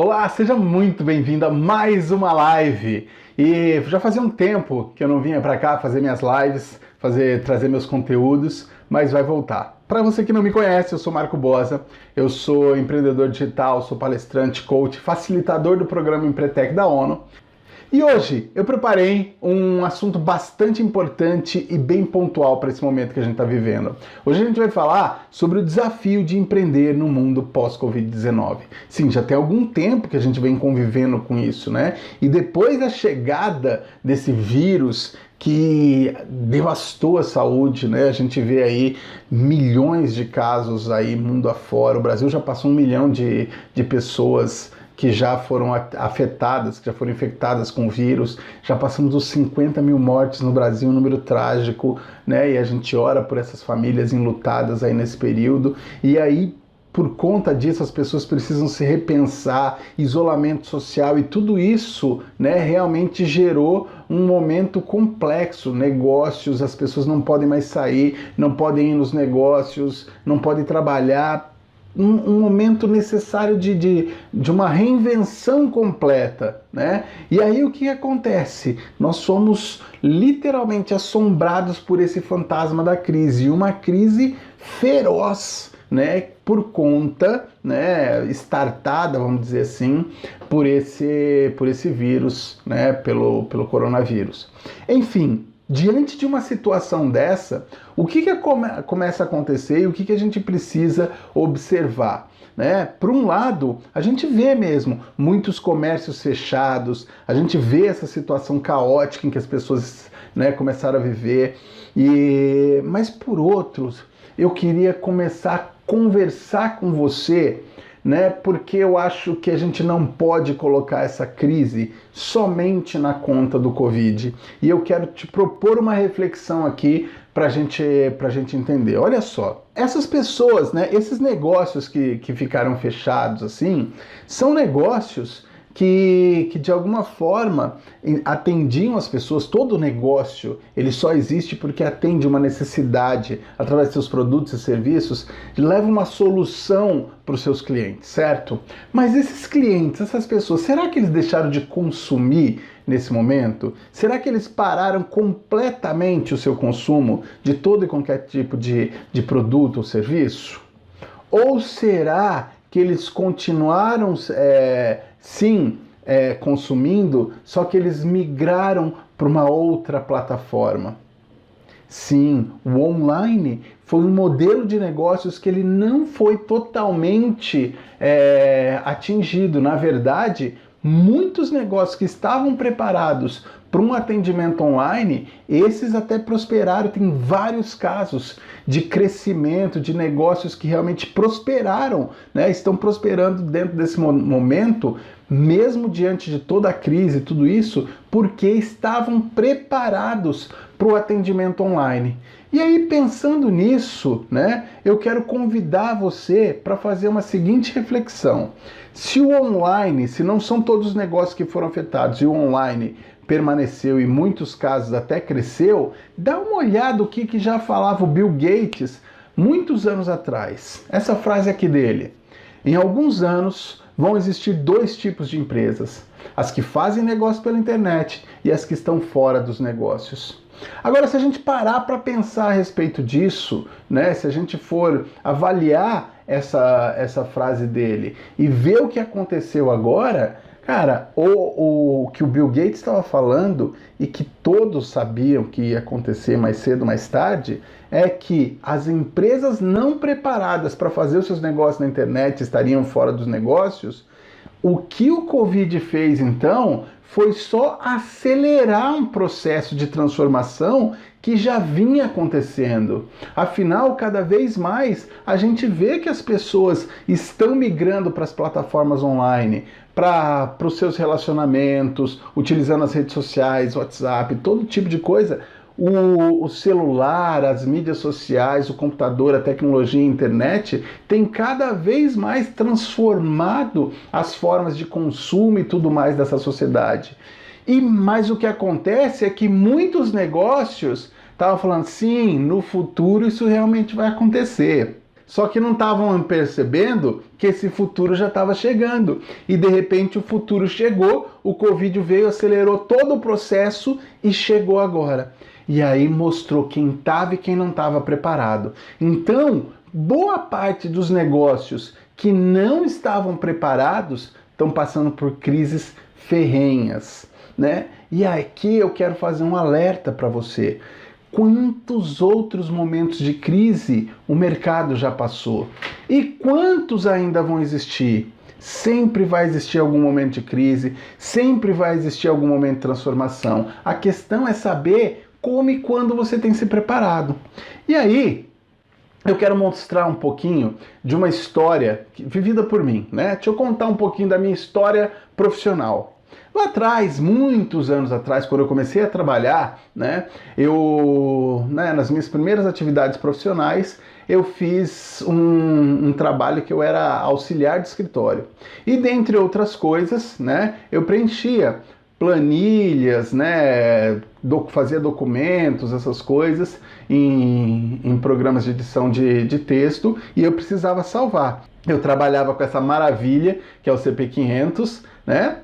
Olá, seja muito bem-vindo a mais uma live. E já fazia um tempo que eu não vinha para cá fazer minhas lives, trazer meus conteúdos, mas vai voltar. Para você que não me conhece, eu sou Marco Bosa, eu sou empreendedor digital, sou palestrante, coach, facilitador do programa Empretec da ONU. E hoje eu preparei um assunto bastante importante e bem pontual para esse momento que a gente está vivendo. Hoje a gente vai falar sobre o desafio de empreender no mundo pós-Covid-19. Sim, já tem algum tempo que a gente vem convivendo com isso, né? E depois da chegada desse vírus que devastou a saúde, né? A gente vê aí milhões de casos aí mundo afora. O Brasil já passou 1 milhão de pessoas que já foram afetadas, que já foram infectadas com o vírus, já passamos dos 50 mil mortes no Brasil, um número trágico, né? E a gente ora por essas famílias enlutadas aí nesse período, e aí, por conta disso, as pessoas precisam se repensar, isolamento social e tudo isso, né, realmente gerou um momento complexo, negócios, as pessoas não podem mais sair, não podem ir nos negócios, não podem trabalhar, um momento necessário de uma reinvenção completa, né? E aí o que acontece? Nós somos literalmente assombrados por esse fantasma da crise, uma crise feroz, né? Por conta, né, startada, vamos dizer assim, por esse vírus, né? Pelo coronavírus. Enfim, diante de uma situação dessa, o que começa a acontecer e o que a gente precisa observar? Né? Por um lado, a gente vê mesmo muitos comércios fechados, a gente vê essa situação caótica em que as pessoas, né, começaram a viver, mas por outros, eu queria começar a conversar com você, né? Porque eu acho que a gente não pode colocar essa crise somente na conta do Covid. E eu quero te propor uma reflexão aqui para gente entender. Olha só, essas pessoas, né? Esses negócios que ficaram fechados assim, são negócios que de alguma forma atendiam as pessoas. Todo negócio ele só existe porque atende uma necessidade através de seus produtos e serviços, leva uma solução para os seus clientes, certo? Mas esses clientes, essas pessoas, será que eles deixaram de consumir nesse momento? Será que eles pararam completamente o seu consumo de todo e qualquer tipo de produto ou serviço? Ou será que eles continuaram consumindo, só que eles migraram para uma outra plataforma? Sim, o online foi um modelo de negócios que ele não foi totalmente atingido. Na verdade, muitos negócios que estavam preparados para um atendimento online, esses até prosperaram. Tem vários casos de crescimento, de negócios que realmente prosperaram, né? Estão prosperando dentro desse momento, mesmo diante de toda a crise e tudo isso, porque estavam preparados para o atendimento online. E aí, pensando nisso, né, eu quero convidar você para fazer uma seguinte reflexão. Se o online, se não são todos os negócios que foram afetados e o online permaneceu e em muitos casos até cresceu, dá uma olhada o que já falava o Bill Gates muitos anos atrás. Essa frase aqui dele: em alguns anos vão existir 2 tipos de empresas, as que fazem negócio pela internet e as que estão fora dos negócios. Agora, se a gente parar para pensar a respeito disso, né, se a gente for avaliar essa frase dele e ver o que aconteceu agora, cara, o que o Bill Gates estava falando e que todos sabiam que ia acontecer mais cedo ou mais tarde, é que as empresas não preparadas para fazer os seus negócios na internet estariam fora dos negócios. O que o Covid fez, então, foi só acelerar um processo de transformação que já vinha acontecendo. Afinal, cada vez mais a gente vê que as pessoas estão migrando para as plataformas online, para os seus relacionamentos, utilizando as redes sociais, WhatsApp, todo tipo de coisa. O celular, as mídias sociais, o computador, a tecnologia, a internet tem cada vez mais transformado as formas de consumo e tudo mais dessa sociedade. Mas o que acontece é que muitos negócios estavam falando, sim, no futuro isso realmente vai acontecer. só que não estavam percebendo que esse futuro já estava chegando. E de repente o futuro chegou, o Covid veio, acelerou todo o processo e chegou agora. E aí mostrou quem estava e quem não estava preparado. Então, boa parte dos negócios que não estavam preparados estão passando por crises ferrenhas, né? E aqui eu quero fazer um alerta para você. Quantos outros momentos de crise o mercado já passou? E quantos ainda vão existir? Sempre vai existir algum momento de crise, sempre vai existir algum momento de transformação. A questão é saber como e quando você tem se preparado. E aí, eu quero mostrar um pouquinho de uma história vivida por mim, né? Deixa eu contar um pouquinho da minha história profissional. Lá atrás, muitos anos atrás, quando eu comecei a trabalhar, né, nas minhas primeiras atividades profissionais, eu fiz um trabalho que eu era auxiliar de escritório. E dentre outras coisas, né, eu preenchia planilhas, né, fazia documentos, essas coisas, em programas de edição de texto, e eu precisava salvar. Eu trabalhava com essa maravilha, que é o CP500, né?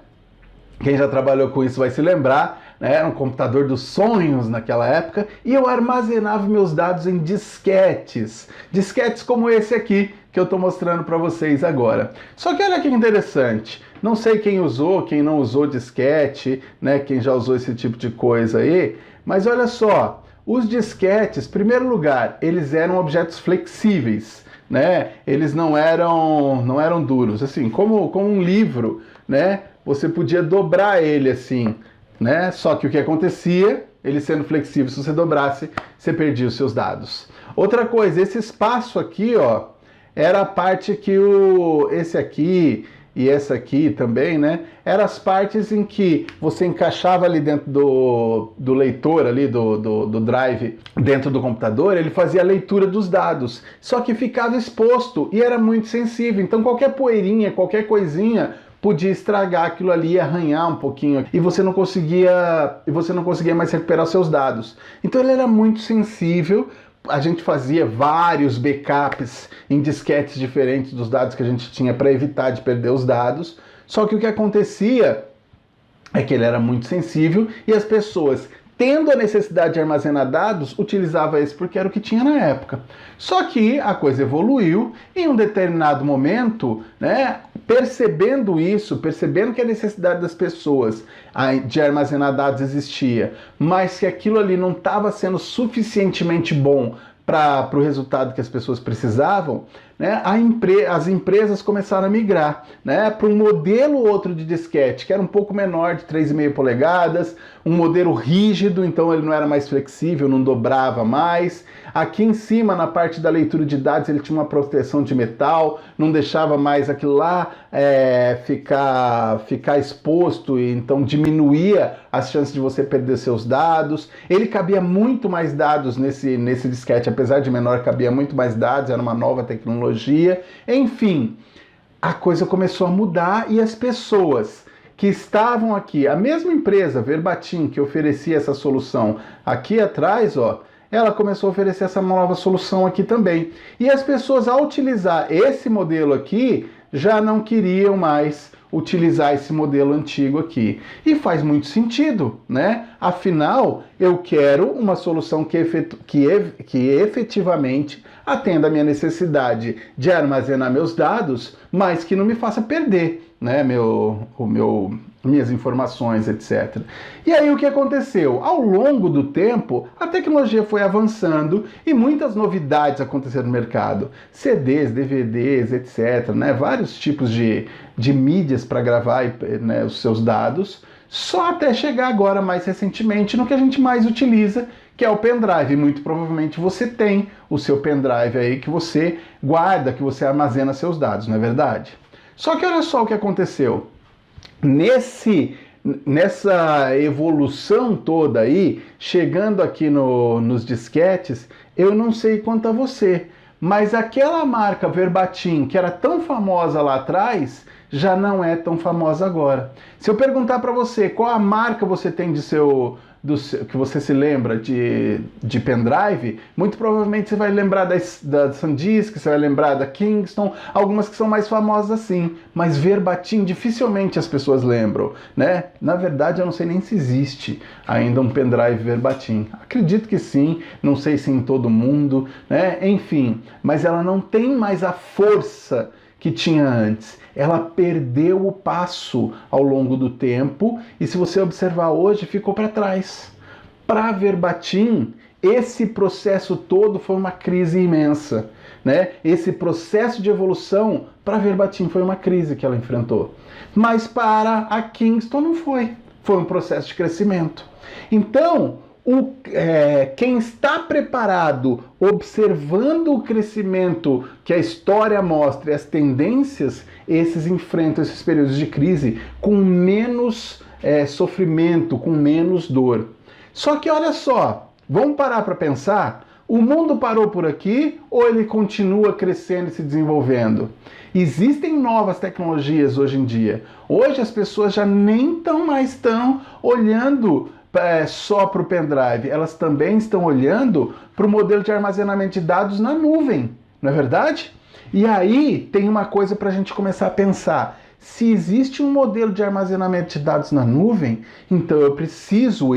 Quem já trabalhou com isso vai se lembrar, né? Era um computador dos sonhos naquela época, e eu armazenava meus dados em disquetes. Disquetes como esse aqui, que eu estou mostrando para vocês agora. Só que olha que interessante, não sei quem usou, quem não usou disquete, né? Quem já usou esse tipo de coisa aí, mas olha só, os disquetes, em primeiro lugar, eles eram objetos flexíveis, né? Eles não eram duros, assim, como um livro, né? Você podia dobrar ele assim, né? Só que o que acontecia, ele sendo flexível, se você dobrasse, você perdia os seus dados. Outra coisa, esse espaço aqui, ó, era a parte que esse aqui e essa aqui também, né? Eram as partes em que você encaixava ali dentro do leitor, ali do drive, dentro do computador, ele fazia a leitura dos dados. Só que ficava exposto e era muito sensível. Então qualquer poeirinha, qualquer coisinha podia estragar aquilo ali, arranhar um pouquinho, e você não conseguia mais recuperar os seus dados. Então ele era muito sensível. A gente fazia vários backups em disquetes diferentes dos dados que a gente tinha para evitar de perder os dados. Só que o que acontecia é que ele era muito sensível e as pessoas, tendo a necessidade de armazenar dados, utilizava esse porque era o que tinha na época. Só que a coisa evoluiu e em um determinado momento, né, percebendo que a necessidade das pessoas de armazenar dados existia, mas que aquilo ali não estava sendo suficientemente bom para o resultado que as pessoas precisavam, né, as empresas começaram a migrar, né, para um modelo outro de disquete, que era um pouco menor, de 3,5 polegadas, um modelo rígido, então ele não era mais flexível, não dobrava mais. Aqui em cima, na parte da leitura de dados, ele tinha uma proteção de metal, não deixava mais aquilo lá ficar exposto, e então diminuía as chances de você perder seus dados. Ele cabia muito mais dados nesse disquete, apesar de menor, cabia muito mais dados, era uma nova tecnologia. Enfim, a coisa começou a mudar e as pessoas que estavam aqui, a mesma empresa, Verbatim, que oferecia essa solução aqui atrás, ó, ela começou a oferecer essa nova solução aqui também. E as pessoas, ao utilizar esse modelo aqui, já não queriam mais utilizar esse modelo antigo aqui. E faz muito sentido, né? Afinal, eu quero uma solução que efetivamente atenda a minha necessidade de armazenar meus dados, mas que não me faça perder, né, minhas informações, etc. E aí o que aconteceu? Ao longo do tempo, a tecnologia foi avançando e muitas novidades aconteceram no mercado. CDs, DVDs, etc. Né? Vários tipos de mídias para gravar, né, os seus dados, só até chegar agora, mais recentemente, no que a gente mais utiliza, que é o pendrive. Muito provavelmente você tem o seu pendrive aí que você guarda, que você armazena seus dados, não é verdade? Só que olha só o que aconteceu. Nessa evolução toda aí, chegando aqui nos disquetes, eu não sei quanto a você, mas aquela marca Verbatim, que era tão famosa lá atrás, já não é tão famosa agora. Se eu perguntar para você qual a marca você tem que você se lembra de pendrive, muito provavelmente você vai lembrar da SanDisk, você vai lembrar da Kingston, algumas que são mais famosas assim, mas verbatim dificilmente as pessoas lembram, né? Na verdade, eu não sei nem se existe ainda um pendrive verbatim. Acredito que sim, não sei se em todo mundo, né? Enfim, mas ela não tem mais a força que tinha antes. Ela perdeu o passo ao longo do tempo e, se você observar hoje, ficou para trás. Para a verbatim, esse processo todo foi uma crise imensa, né? Esse processo de evolução para a verbatim foi uma crise que ela enfrentou. Mas para a Kingston não foi. Foi um processo de crescimento. Então, quem está preparado, observando o crescimento que a história mostra e as tendências, esses enfrentam esses períodos de crise com menos sofrimento, com menos dor. Só que olha só, vamos parar para pensar, o mundo parou por aqui ou ele continua crescendo e se desenvolvendo? Existem novas tecnologias hoje em dia. Hoje as pessoas já nem mais estão olhando só para o pendrive, elas também estão olhando para o modelo de armazenamento de dados na nuvem, não é verdade? E aí tem uma coisa para a gente começar a pensar. Se existe um modelo de armazenamento de dados na nuvem, então eu preciso,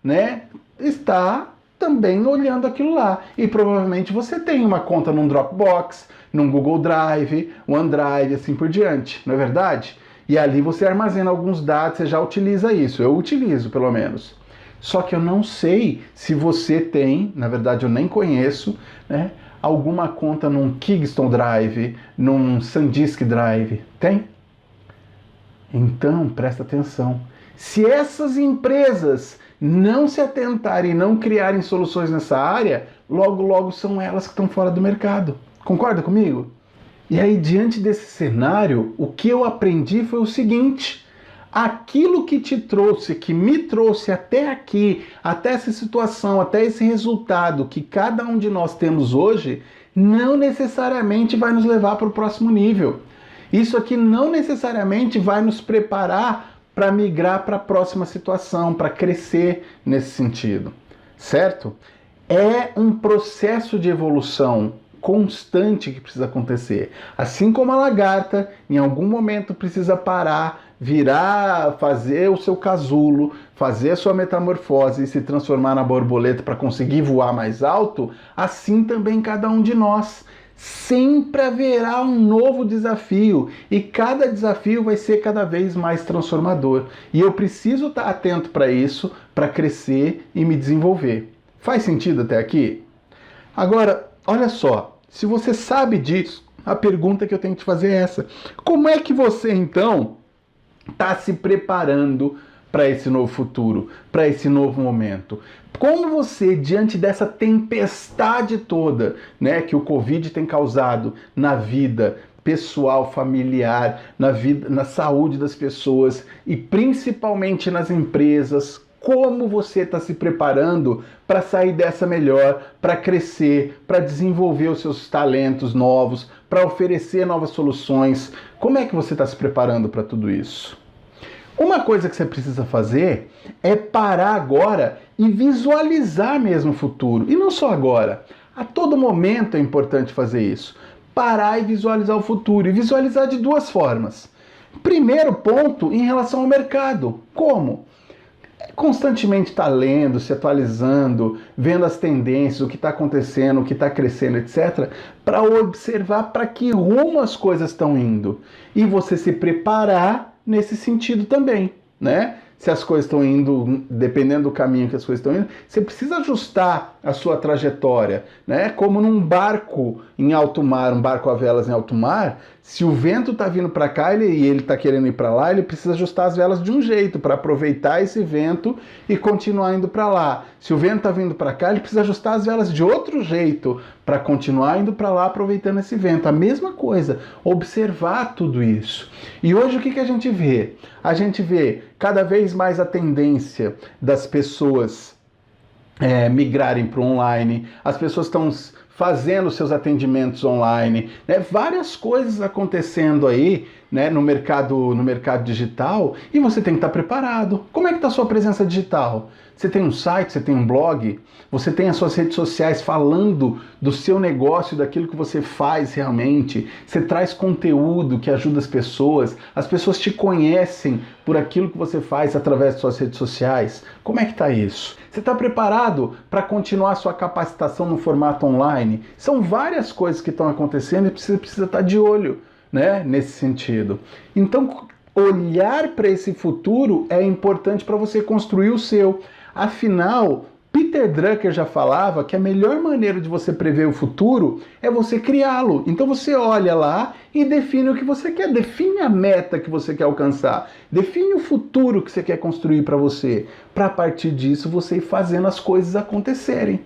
né, estar também olhando aquilo lá. E provavelmente você tem uma conta num Dropbox, num Google Drive, OneDrive, assim por diante, não é verdade? E ali você armazena alguns dados, você já utiliza isso. Eu utilizo, pelo menos. Só que eu não sei se você tem, na verdade eu nem conheço, né, alguma conta num Kingston Drive, num SanDisk Drive. Tem? Então, presta atenção. Se essas empresas não se atentarem e não criarem soluções nessa área, logo, logo são elas que estão fora do mercado. Concorda comigo? E aí, diante desse cenário, o que eu aprendi foi o seguinte: aquilo que te trouxe, que me trouxe até aqui, até essa situação, até esse resultado que cada um de nós temos hoje, não necessariamente vai nos levar para o próximo nível. Isso aqui não necessariamente vai nos preparar para migrar para a próxima situação, para crescer nesse sentido, certo? É um processo de evolução constante que precisa acontecer. Assim como a lagarta, em algum momento precisa parar, virar, fazer o seu casulo, fazer a sua metamorfose e se transformar na borboleta para conseguir voar mais alto, assim também cada um de nós. Sempre haverá um novo desafio e cada desafio vai ser cada vez mais transformador. E eu preciso estar atento para isso, para crescer e me desenvolver. Faz sentido até aqui? Agora, olha só, se você sabe disso, a pergunta que eu tenho que te fazer é essa. Como é que você, então, está se preparando para esse novo futuro, para esse novo momento? Como você, diante dessa tempestade toda, né, que o Covid tem causado na vida pessoal, familiar, na saúde das pessoas e principalmente nas empresas, como você está se preparando para sair dessa melhor, para crescer, para desenvolver os seus talentos novos, para oferecer novas soluções? Como é que você está se preparando para tudo isso? Uma coisa que você precisa fazer é parar agora e visualizar mesmo o futuro. E não só agora. A todo momento é importante fazer isso. Parar e visualizar o futuro. E visualizar de duas formas. Primeiro ponto, em relação ao mercado. Como? Constantemente está lendo, se atualizando, vendo as tendências, o que está acontecendo, o que está crescendo, etc., para observar para que rumo as coisas estão indo. E você se preparar nesse sentido também, né? Se as coisas estão indo, dependendo do caminho que as coisas estão indo, você precisa ajustar a sua trajetória, né? Como num barco em alto mar, um barco a velas em alto mar, se o vento está vindo para cá e ele está querendo ir para lá, ele precisa ajustar as velas de um jeito para aproveitar esse vento e continuar indo para lá. Se o vento está vindo para cá, ele precisa ajustar as velas de outro jeito para continuar indo para lá aproveitando esse vento. A mesma coisa, observar tudo isso. E hoje o que a gente vê? A gente vê cada vez mais a tendência das pessoas migrarem para o online, as pessoas estão fazendo seus atendimentos online, né? Várias coisas acontecendo aí né, no mercado digital e você tem que estar preparado. Como é que está a sua presença digital? Você tem um site, você tem um blog, você tem as suas redes sociais falando do seu negócio, daquilo que você faz realmente, você traz conteúdo que ajuda as pessoas te conhecem por aquilo que você faz através de suas redes sociais. Como é que está isso? Você está preparado para continuar a sua capacitação no formato online? São várias coisas que estão acontecendo e você precisa estar de olho, né, nesse sentido. Então, olhar para esse futuro é importante para você construir o seu. Afinal, Peter Drucker já falava que a melhor maneira de você prever o futuro é você criá-lo. Então você olha lá e define o que você quer, define a meta que você quer alcançar, define o futuro que você quer construir para você, para a partir disso você ir fazendo as coisas acontecerem.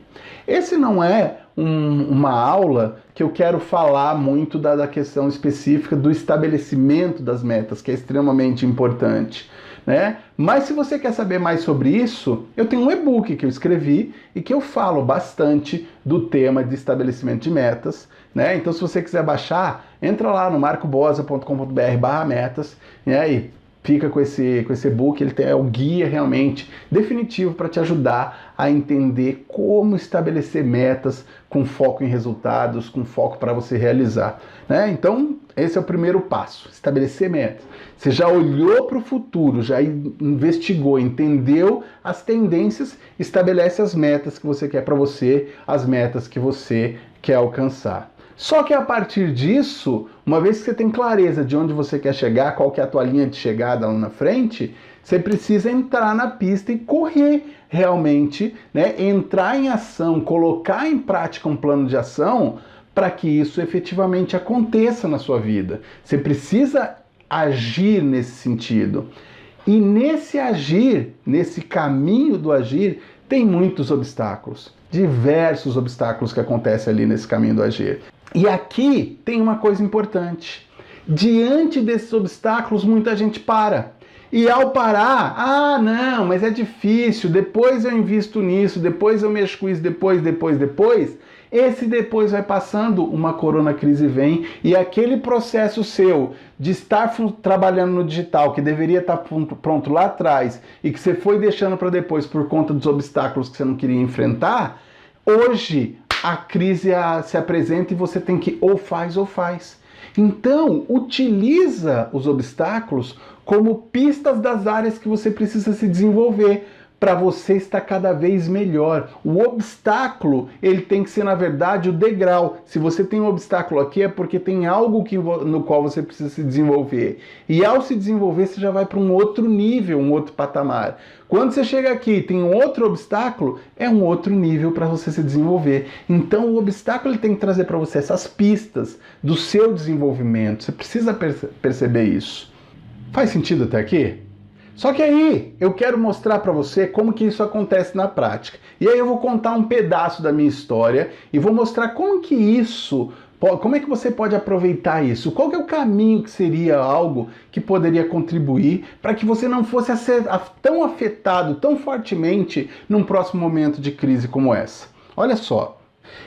Esse não é uma aula que eu quero falar muito da questão específica do estabelecimento das metas, que é extremamente importante, né? Mas se você quer saber mais sobre isso, eu tenho um e-book que eu escrevi e que eu falo bastante do tema de estabelecimento de metas, né? Então se você quiser baixar, entra lá no marcobosa.com.br/metas, né? E fica com esse e-book, ele é o guia realmente definitivo para te ajudar a entender como estabelecer metas com foco em resultados, com foco para você realizar, né? Então, esse é o primeiro passo, estabelecer metas. Você já olhou para o futuro, já investigou, entendeu as tendências, estabelece as metas que você quer para você, as metas que você quer alcançar. Só que a partir disso, uma vez que você tem clareza de onde você quer chegar, qual que é a tua linha de chegada lá na frente, você precisa entrar na pista e correr realmente, né? Entrar em ação, colocar em prática um plano de ação para que isso efetivamente aconteça na sua vida. Você precisa agir nesse sentido. E nesse agir, nesse caminho do agir, tem muitos obstáculos, diversos obstáculos que acontecem ali nesse caminho do agir. E aqui tem uma coisa importante. Diante desses obstáculos, muita gente para. E ao parar, não, mas é difícil, depois eu invisto nisso, depois eu mexo com isso, depois, esse depois vai passando, uma corona crise vem e aquele processo seu de estar trabalhando no digital, que deveria estar pronto lá atrás e que você foi deixando para depois por conta dos obstáculos que você não queria enfrentar, hoje a crise se apresenta e você tem que ou faz ou faz. Então, utiliza os obstáculos como pistas das áreas que você precisa se desenvolver para você estar cada vez melhor. O obstáculo, ele tem que ser, na verdade, o degrau. Se você tem um obstáculo aqui, é porque tem algo no qual você precisa se desenvolver. E ao se desenvolver, você já vai para um outro nível, um outro patamar. Quando você chega aqui e tem um outro obstáculo, é um outro nível para você se desenvolver. Então, o obstáculo ele tem que trazer para você essas pistas do seu desenvolvimento. Você precisa perceber isso. Faz sentido até aqui? Só que aí eu quero mostrar para você como que isso acontece na prática. E aí eu vou contar um pedaço da minha história e vou mostrar como é que você pode aproveitar isso. Qual que é o caminho que seria algo que poderia contribuir para que você não fosse tão afetado tão fortemente num próximo momento de crise como essa. Olha só.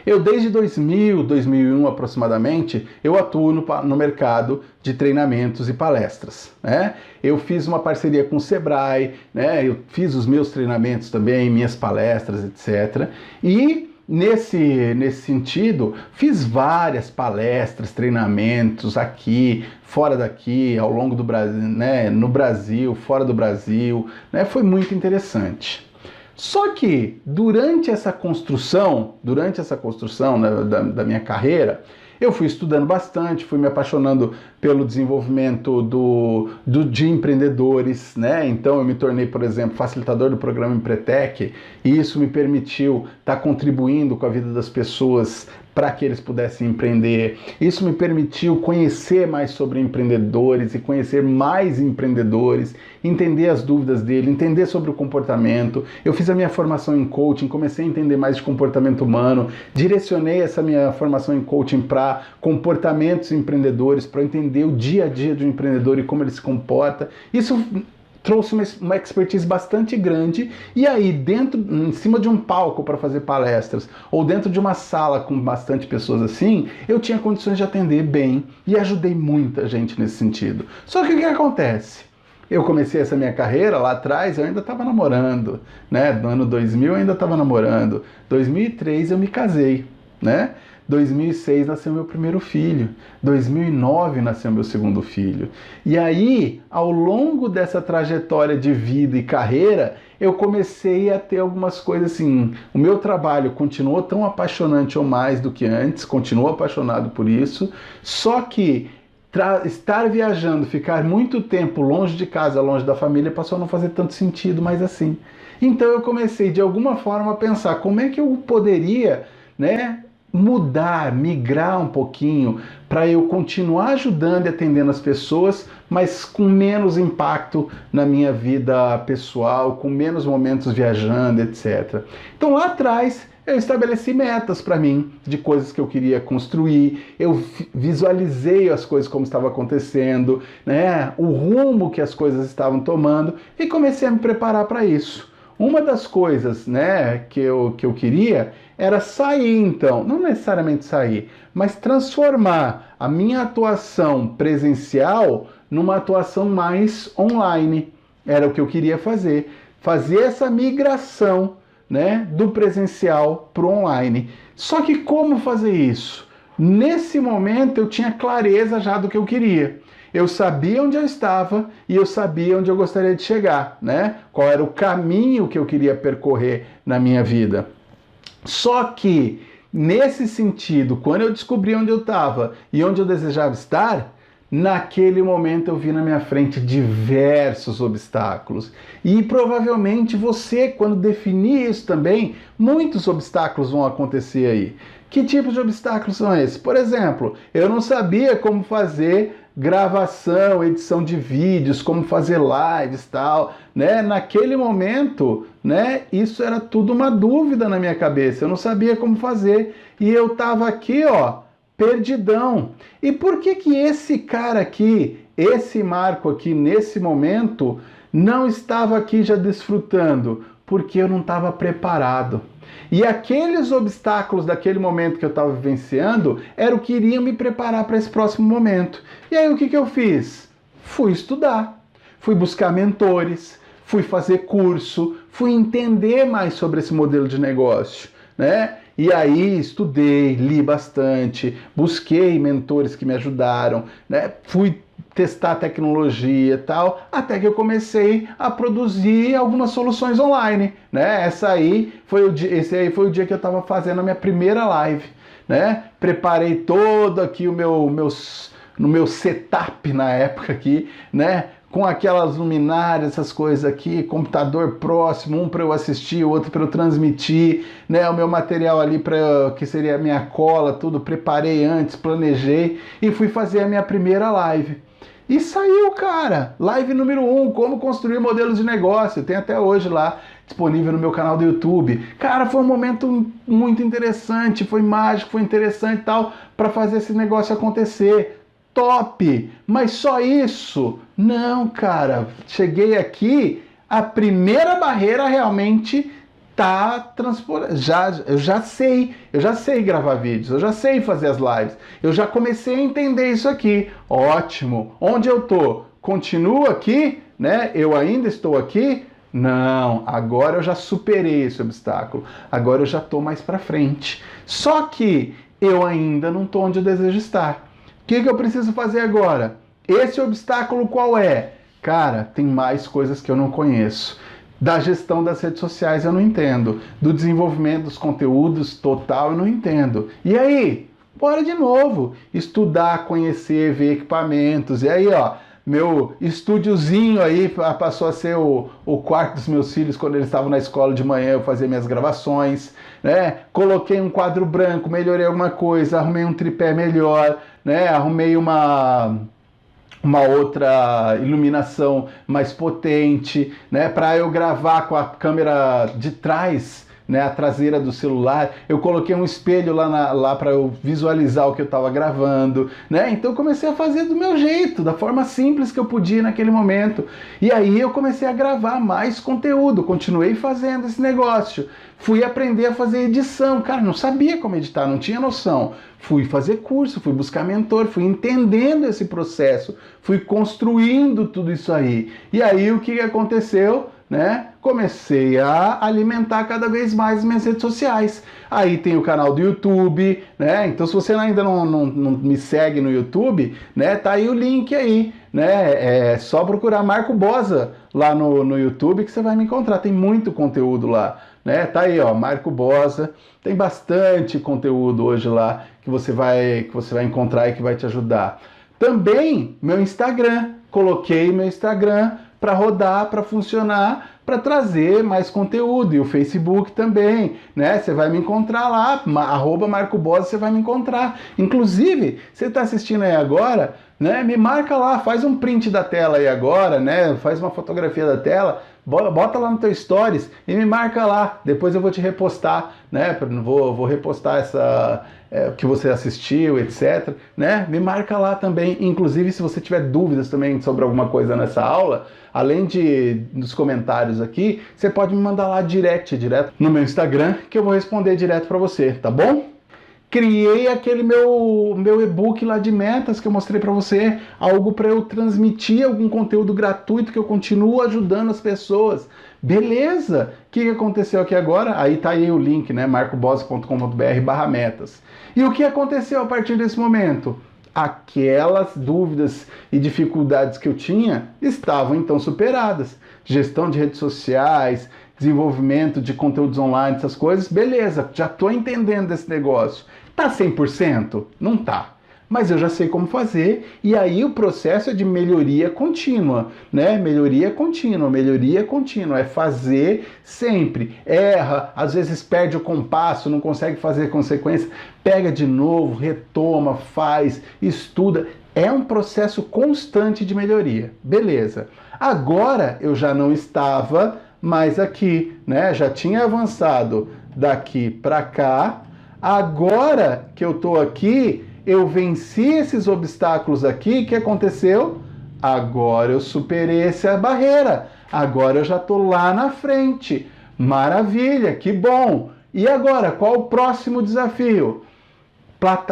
Eu desde 2001 aproximadamente, eu atuo no mercado de treinamentos e palestras, né? Eu fiz uma parceria com o Sebrae, né? Eu fiz os meus treinamentos também, minhas palestras, etc. E nesse sentido, fiz várias palestras, treinamentos aqui, fora daqui, ao longo do Brasil, né? No Brasil, fora do Brasil, né? Foi muito interessante. Só que durante essa construção, né, da minha carreira, eu fui estudando bastante, fui me apaixonando pelo desenvolvimento de empreendedores, né? Então eu me tornei, por exemplo, facilitador do programa Empretec, e isso me permitiu estar contribuindo com a vida das pessoas para que eles pudessem empreender. Isso me permitiu conhecer mais sobre empreendedores e conhecer mais empreendedores, entender as dúvidas dele, entender sobre o comportamento. Eu fiz a minha formação em coaching, comecei a entender mais de comportamento humano, direcionei essa minha formação em coaching para comportamentos empreendedores, para entender o dia a dia do empreendedor e como ele se comporta. Isso trouxe uma expertise bastante grande, e aí dentro, em cima de um palco para fazer palestras, ou dentro de uma sala com bastante pessoas assim, eu tinha condições de atender bem, e ajudei muita gente nesse sentido. Só que o que acontece? Eu comecei essa minha carreira lá atrás, eu ainda estava namorando, né? No ano 2000 eu ainda estava namorando. 2003 eu me casei, né? 2006 nasceu meu primeiro filho. 2009 nasceu meu segundo filho. E aí, ao longo dessa trajetória de vida e carreira, eu comecei a ter algumas coisas assim. O meu trabalho continuou tão apaixonante ou mais do que antes, continuo apaixonado por isso, só que estar viajando, ficar muito tempo longe de casa, longe da família, passou a não fazer tanto sentido mais assim. Então eu comecei de alguma forma a pensar como é que eu poderia, né, mudar, migrar um pouquinho para eu continuar ajudando e atendendo as pessoas, mas com menos impacto na minha vida pessoal, com menos momentos viajando, etc. Então lá atrás eu estabeleci metas para mim de coisas que eu queria construir, eu visualizei as coisas como estavam acontecendo, né, o rumo que as coisas estavam tomando e comecei a me preparar para isso. Uma das coisas, né, que eu queria era sair, então, não necessariamente sair, mas transformar a minha atuação presencial numa atuação mais online. Era o que eu queria fazer essa migração, né, do presencial para o online. Só que como fazer isso? Nesse momento eu tinha clareza já do que eu queria. Eu sabia onde eu estava e eu sabia onde eu gostaria de chegar, né? Qual era o caminho que eu queria percorrer na minha vida. Só que, nesse sentido, quando eu descobri onde eu estava e onde eu desejava estar, naquele momento eu vi na minha frente diversos obstáculos. E provavelmente você, quando definir isso também, muitos obstáculos vão acontecer aí. Que tipos de obstáculos são esses? Por exemplo, eu não sabia como fazer gravação, edição de vídeos, como fazer lives, tal, né? Naquele momento, né, isso era tudo uma dúvida na minha cabeça. Eu não sabia como fazer e eu tava aqui, ó, perdidão. E por que que esse cara aqui, esse Marco aqui nesse momento não estava aqui já desfrutando? Porque eu não estava preparado. E aqueles obstáculos daquele momento que eu estava vivenciando era o que iriam me preparar para esse próximo momento. E aí o que que eu fiz? Fui estudar, fui buscar mentores, fui fazer curso, fui entender mais sobre esse modelo de negócio, né? E aí estudei, li bastante, busquei mentores que me ajudaram, né? Fui testar tecnologia e tal, até que eu comecei a produzir algumas soluções online, né? Esse aí foi o dia que eu estava fazendo a minha primeira live, né? Preparei todo aqui no meu setup na época aqui, né? Com aquelas luminárias, essas coisas aqui, computador próximo, um para eu assistir, o outro para eu transmitir, né? O meu material ali que seria a minha cola, tudo preparei antes, planejei e fui fazer a minha primeira live. E saiu, cara, live número 1, como construir modelos de negócio, tem até hoje lá, disponível no meu canal do YouTube. Cara, foi um momento muito interessante, foi mágico, foi interessante e tal, para fazer esse negócio acontecer. Top! Mas só isso? Não, cara, cheguei aqui, a primeira barreira realmente tá transportada. Eu já sei gravar vídeos, eu já sei fazer as lives, eu já comecei a entender isso aqui. Ótimo. Onde eu tô? Continuo aqui, né? Eu ainda estou aqui? Não, agora eu já superei esse obstáculo. Agora eu já tô mais para frente. Só que eu ainda não tô onde eu desejo estar. O que eu preciso fazer agora? Esse obstáculo qual é? Cara, tem mais coisas que eu não conheço. Da gestão das redes sociais eu não entendo. Do desenvolvimento dos conteúdos total eu não entendo. E aí? Bora de novo. Estudar, conhecer, ver equipamentos. E aí, ó, meu estúdiozinho aí passou a ser o quarto dos meus filhos quando eles estavam na escola de manhã, eu fazia minhas gravações, né? Coloquei um quadro branco, melhorei alguma coisa, arrumei um tripé melhor, né? Arrumei uma outra iluminação mais potente, né, para eu gravar com a câmera de trás, né, a traseira do celular, eu coloquei um espelho lá para eu visualizar o que eu estava gravando, né? Então eu comecei a fazer do meu jeito, da forma simples que eu podia naquele momento. E aí eu comecei a gravar mais conteúdo, continuei fazendo esse negócio. Fui aprender a fazer edição, cara, não sabia como editar, não tinha noção. Fui fazer curso, fui buscar mentor, fui entendendo esse processo, fui construindo tudo isso aí. E aí o que aconteceu? Né? Comecei a alimentar cada vez mais as minhas redes sociais. Aí tem o canal do YouTube, né? Então se você ainda não me segue no YouTube, né? Tá aí o link aí, né? É só procurar Marco Bosa lá no YouTube que você vai me encontrar. Tem muito conteúdo lá, né? Tá aí, ó, Marco Bosa. Tem bastante conteúdo hoje lá que você vai encontrar e que vai te ajudar. Também meu Instagram, coloquei meu Instagram para rodar, para funcionar, para trazer mais conteúdo. E o Facebook também, né? Você vai me encontrar lá, @Marco Bosa, você vai me encontrar. Inclusive, você está assistindo aí agora, né? Me marca lá, faz um print da tela aí agora, né? Faz uma fotografia da tela, bota lá no teu stories e me marca lá. Depois eu vou te repostar, né? Vou repostar que você assistiu, etc, né? Me marca lá também. Inclusive, se você tiver dúvidas também sobre alguma coisa nessa aula, além dos comentários aqui, você pode me mandar lá direto no meu Instagram, que eu vou responder direto para você, tá bom? Criei aquele meu e-book lá de metas que eu mostrei para você, algo para eu transmitir algum conteúdo gratuito que eu continuo ajudando as pessoas. Beleza? O que aconteceu aqui agora? Aí tá aí o link, né? marcobosa.com.br/metas. E o que aconteceu a partir desse momento? Aquelas dúvidas e dificuldades que eu tinha estavam então superadas. Gestão de redes sociais, desenvolvimento de conteúdos online, essas coisas, beleza, já estou entendendo desse negócio. Tá 100%? Não tá. Mas eu já sei como fazer, e aí o processo é de melhoria contínua, né? Melhoria contínua, é fazer sempre. Erra, às vezes perde o compasso, não consegue fazer consequência, pega de novo, retoma, faz, estuda. É um processo constante de melhoria. Beleza. Agora eu já não estava mais aqui, né? Já tinha avançado daqui para cá. Agora que eu tô aqui, eu venci esses obstáculos aqui, o que aconteceu? Agora eu superei essa barreira, agora eu já estou lá na frente. Maravilha, que bom! E agora, qual o próximo desafio?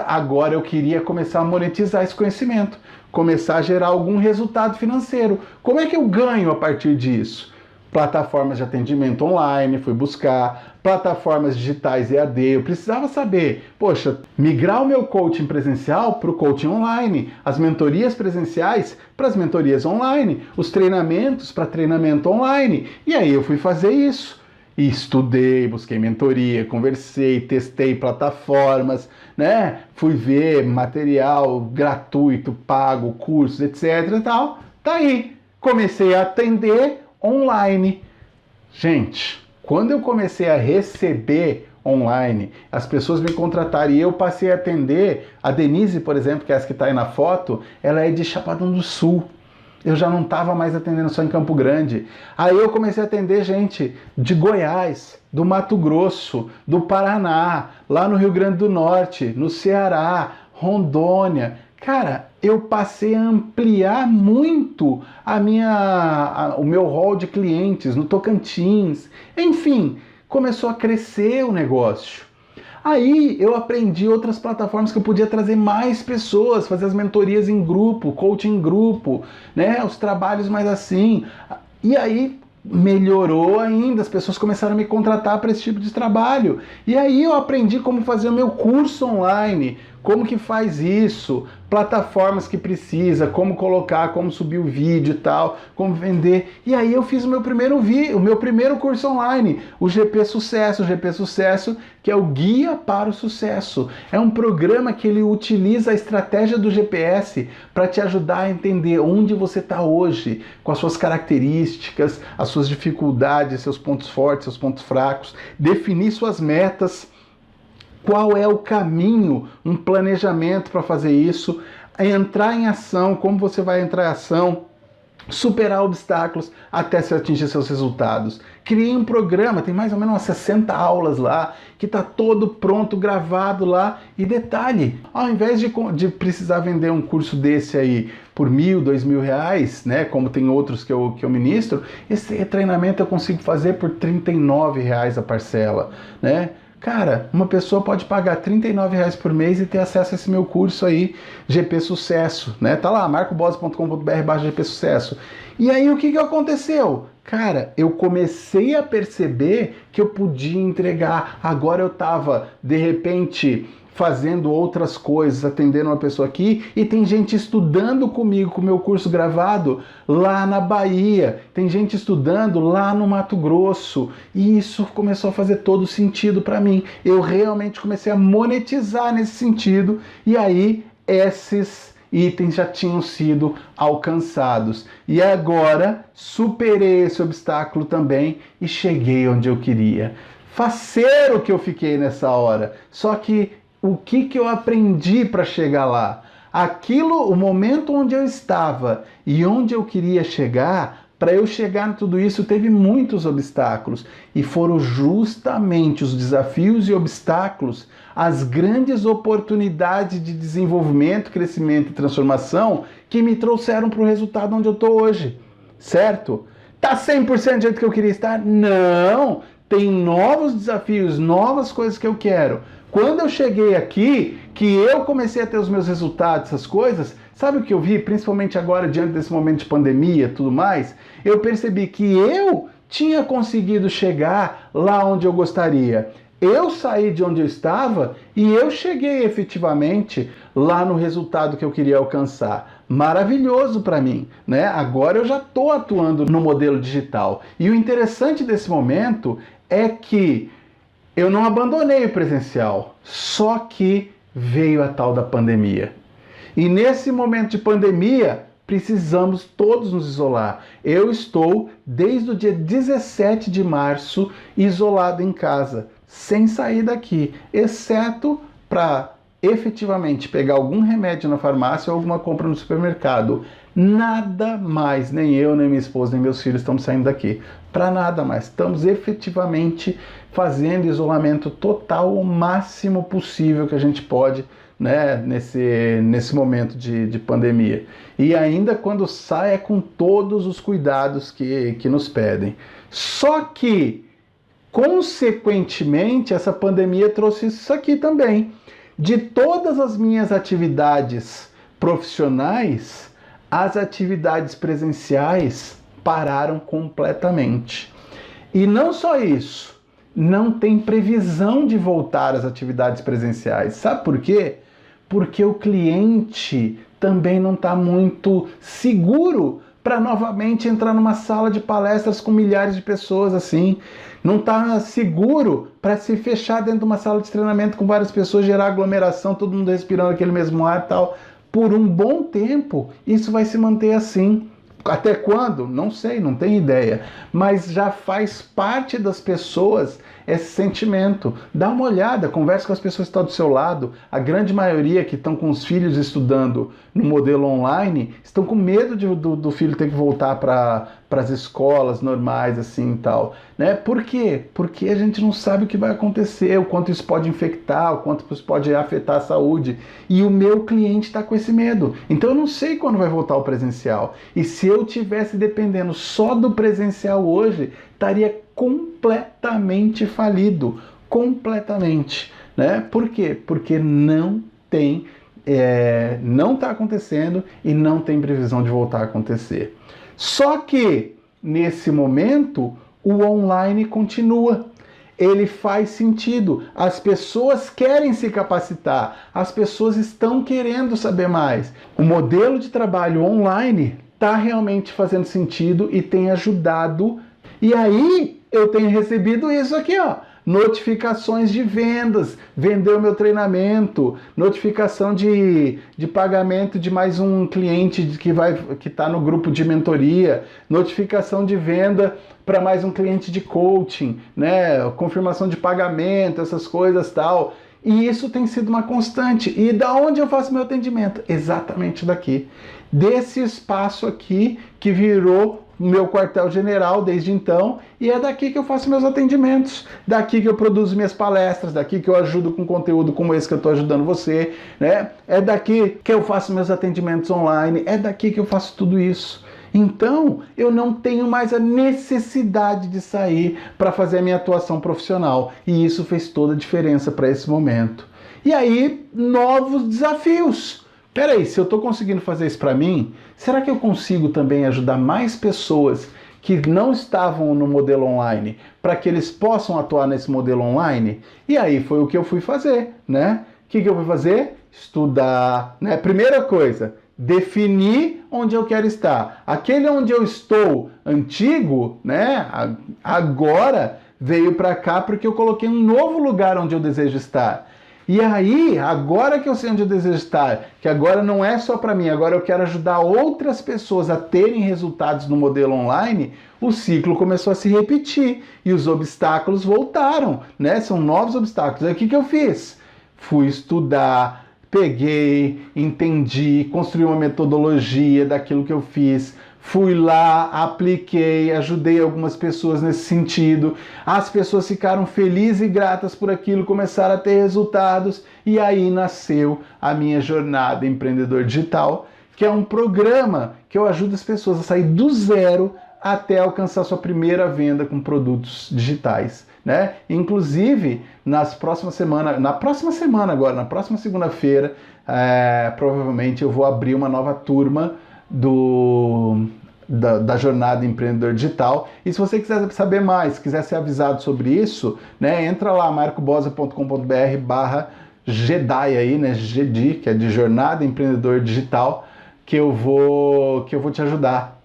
Agora eu queria começar a monetizar esse conhecimento, começar a gerar algum resultado financeiro. Como é que eu ganho a partir disso? Plataformas de atendimento online, fui buscar, plataformas digitais EAD, eu precisava saber, poxa, migrar o meu coaching presencial para o coaching online, as mentorias presenciais para as mentorias online, os treinamentos para treinamento online, e aí eu fui fazer isso. E estudei, busquei mentoria, conversei, testei plataformas, né? Fui ver material gratuito, pago, cursos, etc e tal. Tá aí, comecei a atender online. Gente, quando eu comecei a receber online, as pessoas me contrataram e eu passei a atender. A Denise, por exemplo, que é essa que está aí na foto, ela é de Chapadão do Sul. Eu já não estava mais atendendo só em Campo Grande. Aí eu comecei a atender gente de Goiás, do Mato Grosso, do Paraná, lá no Rio Grande do Norte, no Ceará, Rondônia. Cara, eu passei a ampliar muito o meu hall de clientes no Tocantins. Enfim, começou a crescer o negócio. Aí eu aprendi outras plataformas que eu podia trazer mais pessoas, fazer as mentorias em grupo, coaching em grupo, né? Os trabalhos mais assim. E aí melhorou ainda, as pessoas começaram a me contratar para esse tipo de trabalho. E aí eu aprendi como fazer o meu curso online, como que faz isso, plataformas que precisa, como colocar, como subir o vídeo e tal, como vender. E aí eu fiz o meu primeiro curso online, o GP Sucesso, que é o Guia para o Sucesso. É um programa que ele utiliza a estratégia do GPS para te ajudar a entender onde você está hoje, com as suas características, as suas dificuldades, seus pontos fortes, seus pontos fracos, definir suas metas. Qual é o caminho, um planejamento para fazer isso, entrar em ação, como você vai entrar em ação, superar obstáculos até se atingir seus resultados. Criei um programa, tem mais ou menos umas 60 aulas lá, que está todo pronto, gravado lá. E detalhe, ao invés de precisar vender um curso desse aí por R$ 1.000, R$ 2.000, né, como tem outros que eu ministro, esse treinamento eu consigo fazer por R$ 39 a parcela, né? Cara, uma pessoa pode pagar R$ 39 por mês e ter acesso a esse meu curso aí, GP Sucesso, né? Tá lá, marcobose.com.br/GP Sucesso. E aí o que aconteceu? Cara, eu comecei a perceber que eu podia entregar. Agora eu tava, de repente, fazendo outras coisas, atendendo uma pessoa aqui, e tem gente estudando comigo, com o meu curso gravado, lá na Bahia, tem gente estudando lá no Mato Grosso, e isso começou a fazer todo sentido para mim. Eu realmente comecei a monetizar nesse sentido, e aí esses itens já tinham sido alcançados. E agora superei esse obstáculo também e cheguei onde eu queria. Faceiro que eu fiquei nessa hora, só que o que eu aprendi para chegar lá? Aquilo, o momento onde eu estava e onde eu queria chegar, para eu chegar em tudo isso, teve muitos obstáculos. E foram justamente os desafios e obstáculos, as grandes oportunidades de desenvolvimento, crescimento e transformação que me trouxeram para o resultado onde eu estou hoje. Certo? Tá 100% do jeito que eu queria estar? Não! Tem novos desafios, novas coisas que eu quero. Quando eu cheguei aqui, que eu comecei a ter os meus resultados, essas coisas, sabe o que eu vi? Principalmente agora, diante desse momento de pandemia e tudo mais, eu percebi que eu tinha conseguido chegar lá onde eu gostaria. Eu saí de onde eu estava e eu cheguei efetivamente lá no resultado que eu queria alcançar. Maravilhoso para mim, né? Agora eu já estou atuando no modelo digital. E o interessante desse momento é que eu não abandonei o presencial, só que veio a tal da pandemia. E nesse momento de pandemia, precisamos todos nos isolar. Eu estou, desde o dia 17 de março, isolado em casa, sem sair daqui, exceto para efetivamente pegar algum remédio na farmácia ou alguma compra no supermercado. Nada mais, nem eu, nem minha esposa, nem meus filhos estamos saindo daqui. Para nada mais. Estamos efetivamente fazendo isolamento total, o máximo possível que a gente pode, né, nesse momento de pandemia. E ainda quando sai é com todos os cuidados que nos pedem. Só que, consequentemente, essa pandemia trouxe isso aqui também. De todas as minhas atividades profissionais, as atividades presenciais pararam completamente. E não só isso, não tem previsão de voltar às atividades presenciais. Sabe por quê? Porque o cliente também não está muito seguro para novamente entrar numa sala de palestras com milhares de pessoas assim. Não está seguro para se fechar dentro de uma sala de treinamento com várias pessoas, gerar aglomeração, todo mundo respirando aquele mesmo ar e tal. Por um bom tempo, isso vai se manter assim. Até quando? Não sei, não tenho ideia. Mas já faz parte das pessoas esse sentimento. Dá uma olhada, conversa com as pessoas que estão do seu lado. A grande maioria que estão com os filhos estudando no modelo online estão com medo do filho ter que voltar para as escolas normais assim e tal. Né? Por quê? Porque a gente não sabe o que vai acontecer, o quanto isso pode infectar, o quanto isso pode afetar a saúde. E o meu cliente está com esse medo. Então eu não sei quando vai voltar o presencial. E se eu tivesse dependendo só do presencial hoje, estaria completamente falido. Completamente. Né? Por quê? Porque não está acontecendo e não tem previsão de voltar a acontecer. Só que, nesse momento, o online continua. Ele faz sentido. As pessoas querem se capacitar. As pessoas estão querendo saber mais. O modelo de trabalho online está realmente fazendo sentido e tem ajudado. E aí, eu tenho recebido isso aqui, ó. Notificações de vendas, vendeu meu treinamento, notificação de pagamento de mais um cliente que está no grupo de mentoria, notificação de venda para mais um cliente de coaching, né? Confirmação de pagamento, essas coisas tal. E isso tem sido uma constante. E da onde eu faço meu atendimento? Exatamente daqui. Desse espaço aqui que virou meu quartel-general desde então, e é daqui que eu faço meus atendimentos, daqui que eu produzo minhas palestras, daqui que eu ajudo com conteúdo como esse que eu estou ajudando você, né? É daqui que eu faço meus atendimentos online, é daqui que eu faço tudo isso. Então, eu não tenho mais a necessidade de sair para fazer a minha atuação profissional, e isso fez toda a diferença para esse momento. E aí, novos desafios. Peraí, se eu estou conseguindo fazer isso para mim, será que eu consigo também ajudar mais pessoas que não estavam no modelo online, para que eles possam atuar nesse modelo online? E aí foi o que eu fui fazer, né? O que eu fui fazer? Estudar, né? Primeira coisa, definir onde eu quero estar. Aquele onde eu estou antigo, né? Agora veio para cá porque eu coloquei um novo lugar onde eu desejo estar. E aí, agora que eu sei onde eu desejo estar, que agora não é só para mim, agora eu quero ajudar outras pessoas a terem resultados no modelo online, o ciclo começou a se repetir e os obstáculos voltaram, né? São novos obstáculos. Aí o que eu fiz? Fui estudar, peguei, entendi, construí uma metodologia daquilo que eu fiz. Fui lá, apliquei, ajudei algumas pessoas nesse sentido. As pessoas ficaram felizes e gratas por aquilo, começaram a ter resultados. E aí nasceu a minha jornada empreendedor digital, que é um programa que eu ajudo as pessoas a sair do zero até alcançar sua primeira venda com produtos digitais, né? Inclusive, na próxima semana agora, na próxima segunda-feira, provavelmente eu vou abrir uma nova turma da jornada empreendedor digital. E se você quiser saber mais, quiser ser avisado sobre isso, né, entra lá, marcobosa.com.br/Jedi aí, né, GD, que é de jornada empreendedor digital, que eu vou te ajudar,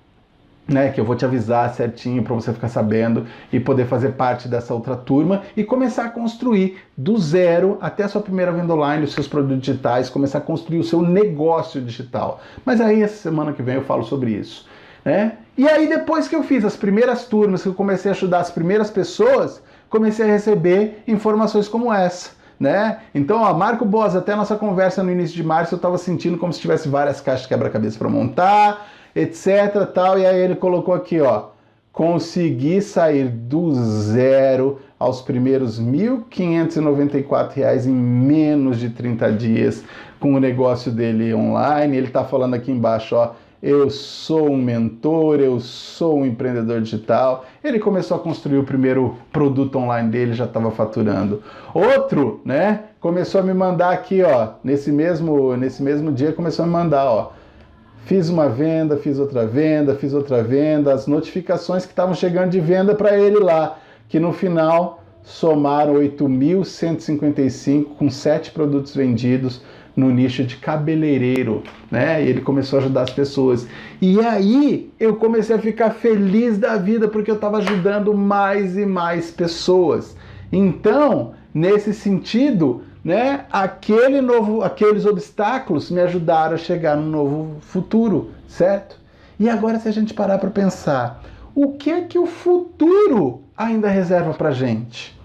né, que eu vou te avisar certinho para você ficar sabendo e poder fazer parte dessa outra turma e começar a construir do zero até a sua primeira venda online, os seus produtos digitais, começar a construir o seu negócio digital. Mas aí essa semana que vem eu falo sobre isso, né? E aí depois que eu fiz as primeiras turmas, que eu comecei a ajudar as primeiras pessoas, comecei a receber informações como essa, né? Então, ó, Marco Bosa, até a nossa conversa no início de março eu estava sentindo como se tivesse várias caixas de quebra-cabeça para montar, etc, tal, e aí ele colocou aqui, ó, consegui sair do zero aos primeiros R$ 1.594 em menos de 30 dias com o negócio dele online. Ele tá falando aqui embaixo, ó, eu sou um mentor, eu sou um empreendedor digital. Ele começou a construir o primeiro produto online dele, já estava faturando. Outro, né, começou a me mandar aqui, ó, nesse mesmo dia começou a me mandar, ó, fiz uma venda, fiz outra venda, as notificações que estavam chegando de venda para ele lá, que no final somaram 8.155 com 7 produtos vendidos no nicho de cabeleireiro, né? E ele começou a ajudar as pessoas. E aí eu comecei a ficar feliz da vida porque eu estava ajudando mais e mais pessoas. Então, nesse sentido, né, aqueles obstáculos me ajudaram a chegar num novo futuro, certo? E agora, se a gente parar para pensar, o que é que o futuro ainda reserva para gente?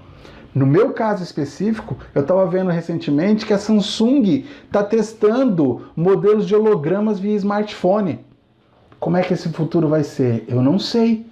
No meu caso específico, eu estava vendo recentemente que a Samsung está testando modelos de hologramas via smartphone. Como é que esse futuro vai ser? Eu não sei.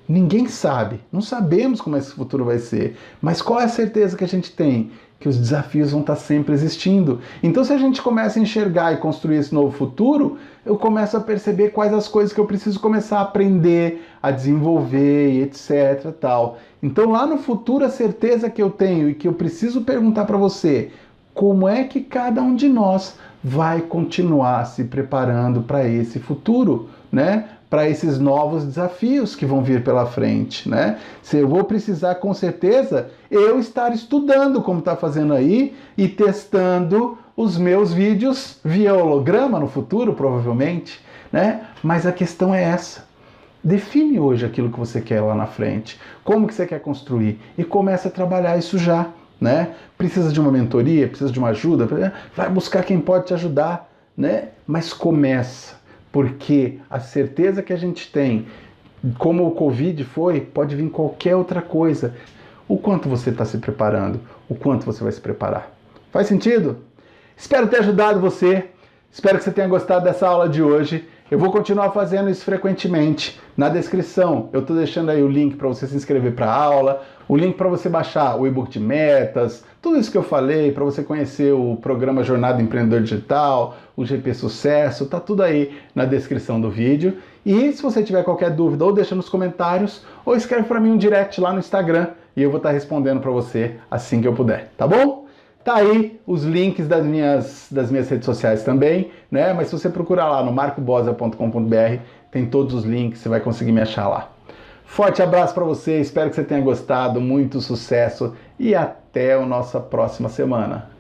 Ninguém sabe. Não sabemos como esse futuro vai ser. Mas qual é a certeza que a gente tem? Que os desafios vão estar sempre existindo. Então, se a gente começa a enxergar e construir esse novo futuro, eu começo a perceber quais as coisas que eu preciso começar a aprender, a desenvolver e etc. tal. Então, lá no futuro, a certeza que eu tenho e que eu preciso perguntar para você, como é que cada um de nós vai continuar se preparando para esse futuro, né? Para esses novos desafios que vão vir pela frente, né? Se eu vou precisar, com certeza, eu estar estudando como está fazendo aí e testando os meus vídeos via holograma no futuro, provavelmente, né? Mas a questão é essa. Define hoje aquilo que você quer lá na frente, como que você quer construir e comece a trabalhar isso já, né? Precisa de uma mentoria, precisa de uma ajuda, vai buscar quem pode te ajudar, né? Mas começa. Porque a certeza que a gente tem, como o Covid foi, pode vir qualquer outra coisa. O quanto você está se preparando? O quanto você vai se preparar? Faz sentido? Espero ter ajudado você. Espero que você tenha gostado dessa aula de hoje. Eu vou continuar fazendo isso frequentemente. Na descrição eu estou deixando aí o link para você se inscrever para a aula, o link para você baixar o e-book de metas, tudo isso que eu falei, para você conhecer o programa Jornada Empreendedor Digital, o GP Sucesso, tá tudo aí na descrição do vídeo. E se você tiver qualquer dúvida, ou deixa nos comentários, ou escreve para mim um direct lá no Instagram e eu vou estar respondendo para você assim que eu puder, tá bom? Tá aí os links das minhas redes sociais também, né? Mas se você procurar lá no marcobosa.com.br, tem todos os links, você vai conseguir me achar lá. Forte abraço para você, espero que você tenha gostado, muito sucesso e até a nossa próxima semana.